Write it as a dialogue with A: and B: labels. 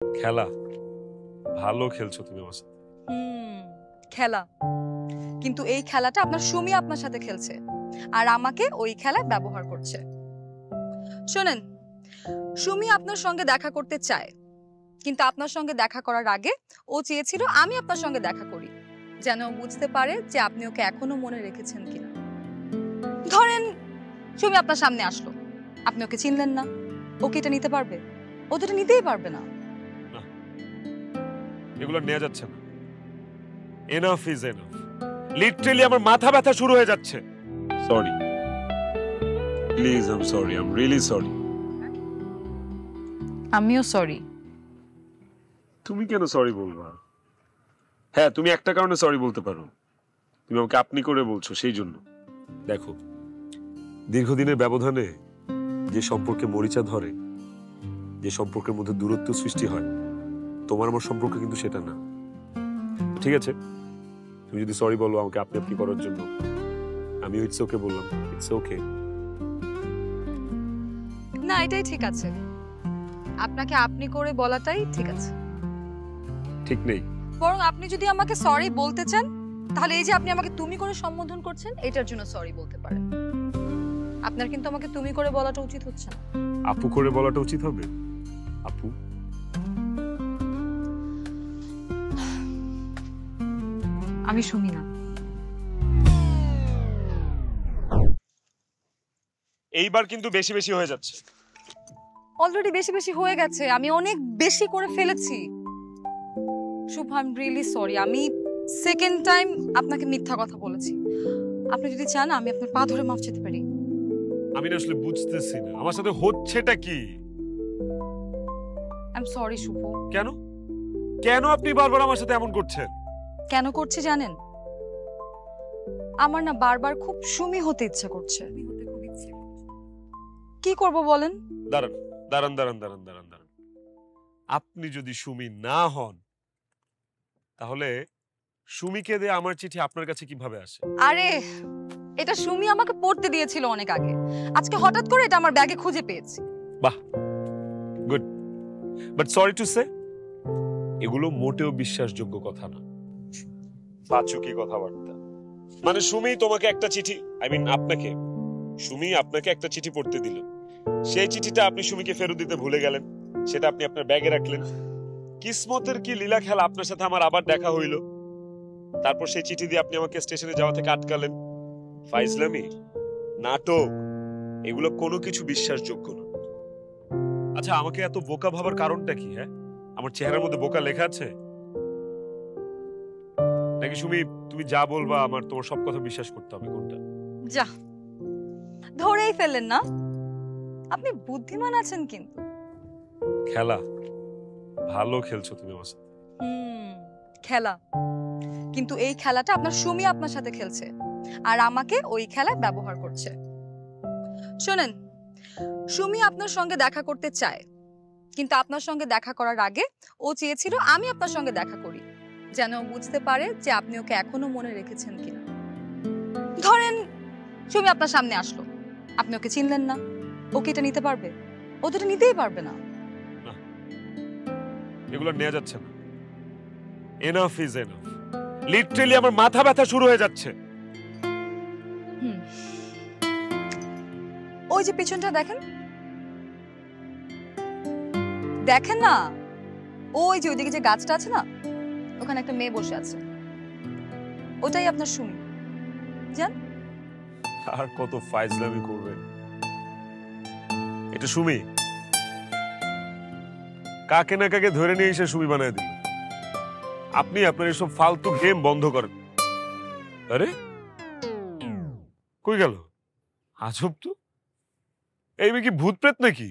A: খেলা ভালো খেলছো তুমি আমার সাথে।
B: খেলা, কিন্তু এই খেলাটা আপনার সুমি আপনার সাথে খেলছে আর আমাকে ওই খেলায় ব্যবহার করছে। শোনেন, সুমি আপনার সঙ্গে দেখা করতে চায়, কিন্তু আপনার সঙ্গে দেখা করার আগে ও চেয়েছিল আমি আপনার সঙ্গে দেখা করি, যেন ও বুঝতে পারে যে আপনি ওকে এখনো মনে রেখেছেন কিনা। ধরেন সুমি আপনার সামনে আসলো, আপনি ওকে চিনলেন না, ওকে এটা নিতে পারবে? ও তো এটা নিতেই পারবে না।
A: না, এগুলো নেওয়া যাচ্ছে না। Enough is enough. লিটারালি আমার মাথা ব্যথা শুরু হয়ে যাচ্ছে। Sorry, please, I am sorry, I am really sorry.
B: আমিও সরি।
A: তুমি কেন সরি বলবা? হ্যাঁ, তুমি একটা কারণে সরি বলতে পারো, তুমি আমাকে আপনি করে বলছো সেই জন্য। দেখো, দীর্ঘদিনের ব্যবধানে যে সম্পর্কে মরিচা ধরে, যে সম্পর্কের মধ্যে দূরত্ব সৃষ্টি হয়, তোমার আমার সম্পর্ক কিন্তু সেটা না। ঠিক আছে, তুমি যদি সরি বলো আমাকে আপনি আপনি করার জন্য, আমি ইটস ওকে বললাম, ইটস ওকে।
B: না, এটাই ঠিক আছে, আপনাকে আপনি করে বলাটাই ঠিক আছে।
A: ঠিক নেই।
B: বরং আপনি যদি আমাকে সরি বলতে চান, তাহলে এই যে আপনি আমাকে তুমি করে সম্বোধন করছেন, এটার জন্য সরি বলতে পারেন। আপনার কিন্তু আমাকে তুমি করে বলাটা উচিত হচ্ছে না।
A: আপু করে বলাটা উচিত হবে। আপু,
B: আমি সুমি না।
A: এইবার কিন্তু বেশি বেশি হয়ে যাচ্ছে।
B: অলরেডি বেশি বেশি হয়ে গেছে, আমি অনেক বেশি করে ফেলেছি। শুভ, আই এম রিয়েলি সরি। আমি সেকেন্ড টাইম আপনাকে মিথ্যা কথা বলেছি। আপনি যদি চান আমি আপনার পা ধরে মাফ চাইতে পারি।
A: আমি না আসলে বুঝতেছি না আমার সাথে হচ্ছেটা কি।
B: আই এম সরি শুভ।
A: কেন কেন আপনি বারবার আমার সাথে এমন করছেন?
B: কেন করছি জানেন? আমার না বারবার খুব সুমি হতে ইচ্ছা করছে। কি করব বলেন?
A: দাঁড়ান দাঁড়ান দাঁড়ান দাঁড়ান দাঁড়ান দাঁড়ান। আপনি যদি সুমি না হন, তাহলে সুমিকে দিয়ে আমার চিঠি আপনার কাছে কিভাবে আসে?
B: আরে, এটা সুমি আমাকে পড়তে দিয়েছিল অনেক আগে। আজকে হঠাৎ করে এটা আমার ব্যাগে খুঁজে পেয়েছি।
A: বাহ, good, but sorry to say, এগুলো মোটেও বিশ্বাসযোগ্য কথা না। বাচুকি কথাবার্তা। মানে সুমি তোমাকে একটা চিঠি, আই মিন আপনাকে, সুমি আপনাকে একটা চিঠি পড়তে দিল, সেই চিঠিটা আপনি সুমিকে ফেরত দিতে ভুলে গেলেন, সেটা আপনি আপনার ব্যাগে রাখলেন। কিসমতের কি লীলা খেলা, আপনার সাথে আমার আবার দেখা হইল। তারপর সেই চিঠি দিয়ে আপনি আমাকে স্টেশনে যাওয়া থেকে আটকালেন। ফাইজলামি, নাটক, এগুলো কোনো কিছু বিশ্বাসযোগ্য না। আচ্ছা, আমাকে এত বোকা ভাবার কারণটা কি? হ্যাঁ, আমার চেহারার মধ্যে বোকা লেখা আছে নাকি? সুমি, তুমি যা বলবা আমার তোমার সব কথা বিশ্বাস করতে হবে? কোনটা?
B: যা, ধরেই ফেললেন না? আপনি বুদ্ধিমান আছেন কিন্তু।
A: খেলা ভালো খেলছো তুমি আমার সাথে।
B: খেলা, কিন্তু এই খেলাটা আপনার সুমি আপনার সাথে খেলছে আর আমাকে ওই খেলায় ব্যবহার করছে। শোনেন, সুমি আপনার সঙ্গে দেখা করতে চায়, কিন্তু আপনার সঙ্গে দেখা করার আগে ও চেয়েছিল আমি আপনার সঙ্গে দেখা করি, যেন ও বুঝতে পারে যে আপনি ওকে এখনো মনে রেখেছেন কিনা। ধরেন সুমি আপনার সামনে আসলো, আপনি ওকে চিনলেন না, ওকে এটা নিতে পারবে? ও তো এটা নিতেই পারবে না।
A: না, এগুলো নেওয়া যাচ্ছে না। Enough is enough. লিটারালি আমার মাথা ব্যথা শুরু হয়ে যাচ্ছে।
B: ওই যে পিছনটা দেখেন, দেখেন না, ওই যে ওইদিকে যে গাছটা আছে না, ওখানে একটা মেয়ে বসে আছে, ওটাই আপনার সুমি। জান,
A: আর কত ফাইজলামি করবে? এটা সুমি? কাকে না কাকে ধরে নিয়ে এসে সুমি বানায় দিল। আপনি আপনার এসব ফালতু গেম বন্ধ করেন। আরে কই গেল? আজব তো, এই মেয়ে কি ভূত প্রেত নাকি?